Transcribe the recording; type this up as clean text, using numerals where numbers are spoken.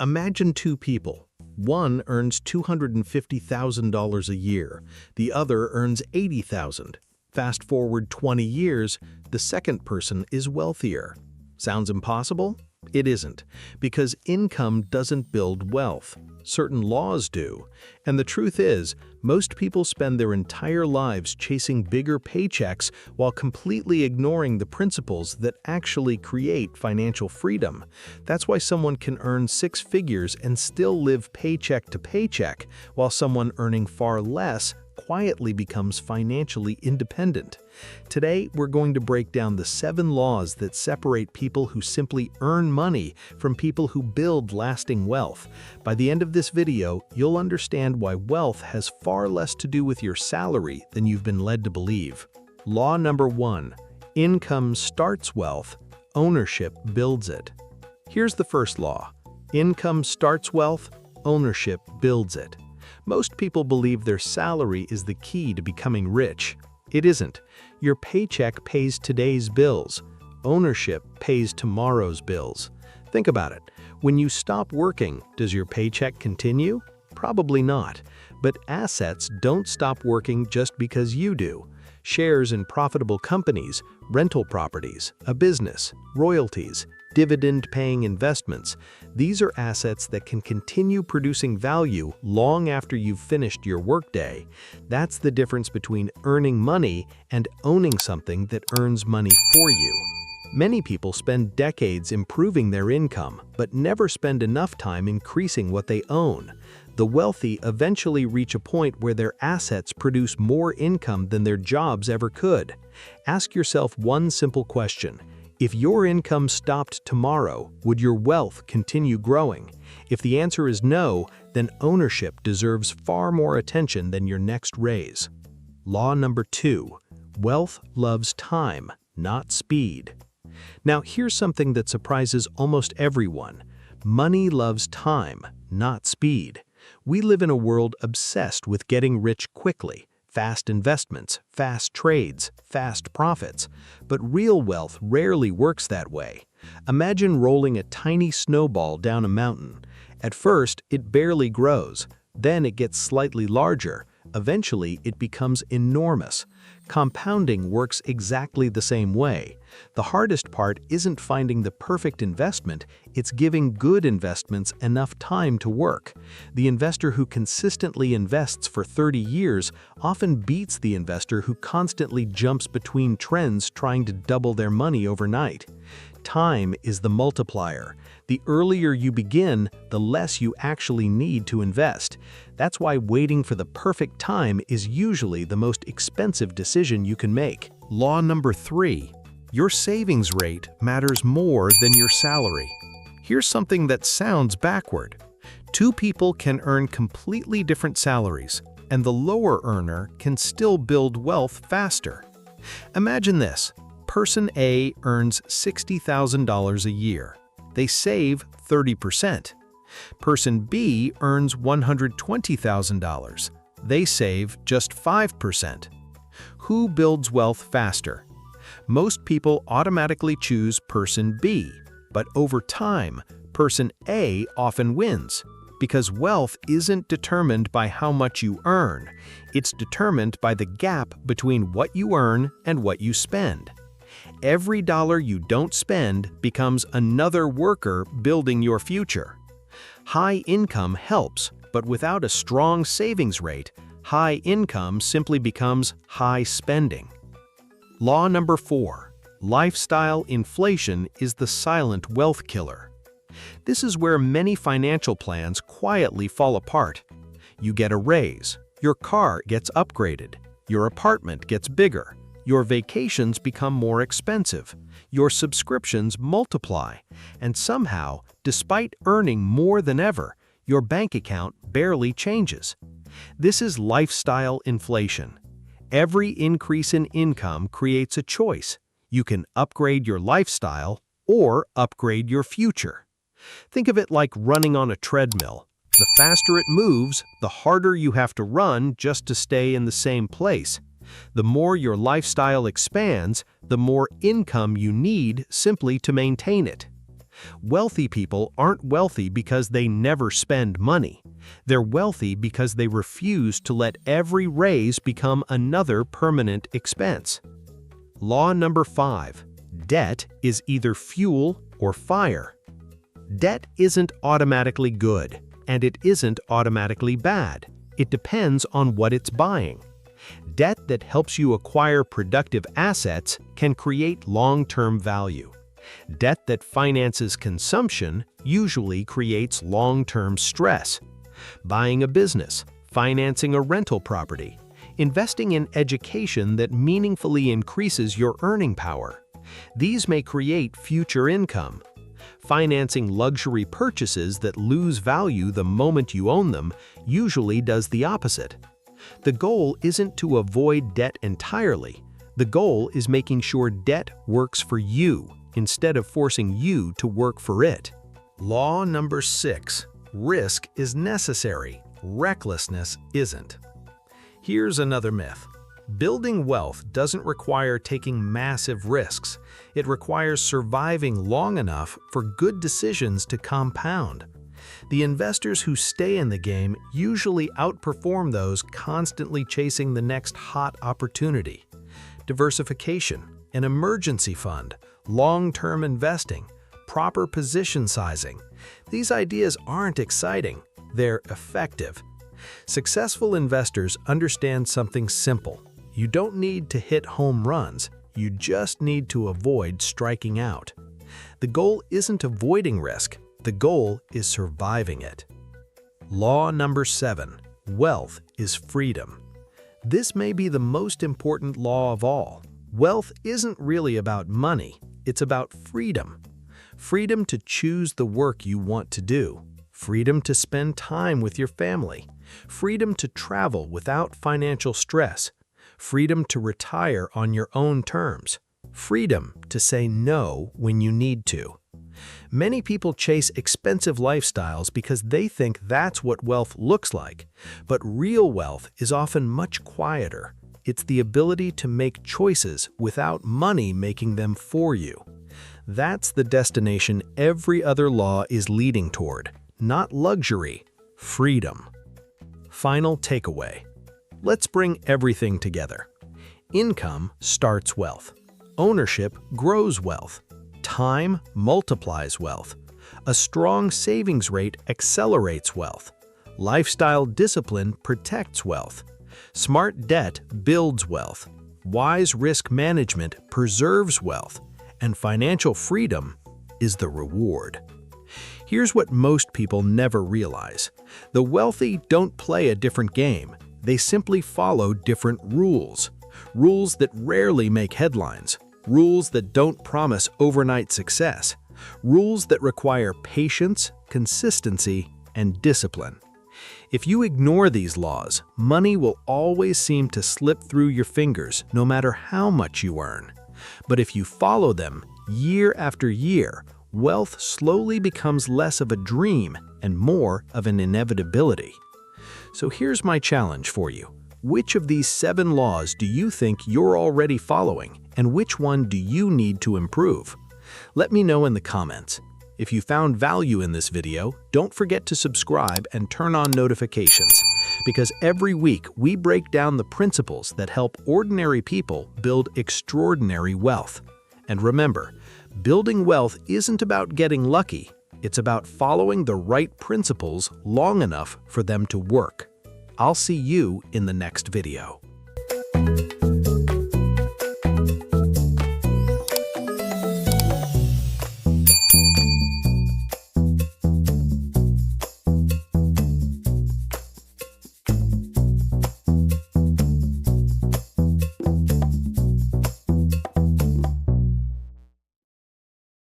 Imagine two people. One earns $250,000 a year, the other earns $80,000. Fast forward 20 years, the second person is wealthier. Sounds impossible? It isn't, because income doesn't build wealth. Certain laws do. And the truth is, most people spend their entire lives chasing bigger paychecks while completely ignoring the principles that actually create financial freedom. That's why someone can earn six figures and still live paycheck to paycheck, while someone earning far less quietly becomes financially independent. Today, we're going to break down the 7 laws that separate people who simply earn money from people who build lasting wealth. By the end of this video, you'll understand why wealth has far less to do with your salary than you've been led to believe. Law number 1. Income starts wealth, ownership builds it. Here's the first law. Income starts wealth, ownership builds it. Most people believe their salary is the key to becoming rich. It isn't. Your paycheck pays today's bills. Ownership pays tomorrow's bills. Think about it. When you stop working, does your paycheck continue? Probably not. But assets don't stop working just because you do. Shares in profitable companies, rental properties, a business, royalties, dividend-paying investments. These are assets that can continue producing value long after you've finished your workday. That's the difference between earning money and owning something that earns money for you. Many people spend decades improving their income, but never spend enough time increasing what they own. The wealthy eventually reach a point where their assets produce more income than their jobs ever could. Ask yourself one simple question. If your income stopped tomorrow, would your wealth continue growing? If the answer is no, then ownership deserves far more attention than your next raise. Law number 2. Wealth loves time, not speed. Now, here's something that surprises almost everyone. Money loves time, not speed. We live in a world obsessed with getting rich quickly. Fast investments, fast trades, fast profits. But real wealth rarely works that way. Imagine rolling a tiny snowball down a mountain. At first, it barely grows. Then it gets slightly larger. Eventually, it becomes enormous. Compounding works exactly the same way. The hardest part isn't finding the perfect investment, it's giving good investments enough time to work. The investor who consistently invests for 30 years often beats the investor who constantly jumps between trends trying to double their money overnight. Time is the multiplier. The earlier you begin, the less you actually need to invest. That's why waiting for the perfect time is usually the most expensive decision you can make. Law number 3. Your savings rate matters more than your salary. Here's something that sounds backward. Two people can earn completely different salaries, and the lower earner can still build wealth faster. Imagine this. Person A earns $60,000 a year. They save 30%. Person B earns $120,000. They save just 5%. Who builds wealth faster? Most people automatically choose person B, but over time, person A often wins. Because wealth isn't determined by how much you earn. It's determined by the gap between what you earn and what you spend. Every dollar you don't spend becomes another worker building your future. High income helps, but without a strong savings rate, high income simply becomes high spending. Law number 4. Lifestyle inflation is the silent wealth killer. This is where many financial plans quietly fall apart. You get a raise, your car gets upgraded, your apartment gets bigger. Your vacations become more expensive, your subscriptions multiply, and somehow, despite earning more than ever, your bank account barely changes. This is lifestyle inflation. Every increase in income creates a choice. You can upgrade your lifestyle or upgrade your future. Think of it like running on a treadmill. The faster it moves, the harder you have to run just to stay in the same place. The more your lifestyle expands, the more income you need simply to maintain it. Wealthy people aren't wealthy because they never spend money. They're wealthy because they refuse to let every raise become another permanent expense. Law number 5. Debt is either fuel or fire. Debt isn't automatically good, and it isn't automatically bad. It depends on what it's buying. Debt that helps you acquire productive assets can create long-term value. Debt that finances consumption usually creates long-term stress. Buying a business, financing a rental property, investing in education that meaningfully increases your earning power. These may create future income. Financing luxury purchases that lose value the moment you own them usually does the opposite. The goal isn't to avoid debt entirely. The goal is making sure debt works for you instead of forcing you to work for it. Law number 6. Risk is necessary. Recklessness isn't. Here's another myth. Building wealth doesn't require taking massive risks. It requires surviving long enough for good decisions to compound. The investors who stay in the game usually outperform those constantly chasing the next hot opportunity. Diversification, an emergency fund, long-term investing, proper position sizing. These ideas aren't exciting, they're effective. Successful investors understand something simple. You don't need to hit home runs, you just need to avoid striking out. The goal isn't avoiding risk, the goal is surviving it. Law number 7. Wealth is freedom. This may be the most important law of all. Wealth isn't really about money, it's about freedom. Freedom to choose the work you want to do. Freedom to spend time with your family. Freedom to travel without financial stress. Freedom to retire on your own terms. Freedom to say no when you need to. Many people chase expensive lifestyles because they think that's what wealth looks like, but real wealth is often much quieter. It's the ability to make choices without money making them for you. That's the destination every other law is leading toward. Not luxury, freedom. Final takeaway. Let's bring everything together. Income starts wealth. Ownership grows wealth. Time multiplies wealth. A strong savings rate accelerates wealth. Lifestyle discipline protects wealth. Smart debt builds wealth. Wise risk management preserves wealth. And financial freedom is the reward. Here's what most people never realize. The wealthy don't play a different game. They simply follow different rules. Rules that rarely make headlines. Rules that don't promise overnight success. Rules that require patience, consistency, and discipline. If you ignore these laws, money will always seem to slip through your fingers no matter how much you earn. But if you follow them year after year, wealth slowly becomes less of a dream and more of an inevitability. So here's my challenge for you. Which of these 7 laws do you think you're already following, and which one do you need to improve? Let me know in the comments. If you found value in this video, don't forget to subscribe and turn on notifications, because every week we break down the principles that help ordinary people build extraordinary wealth. And remember, building wealth isn't about getting lucky, it's about following the right principles long enough for them to work. I'll see you in the next video.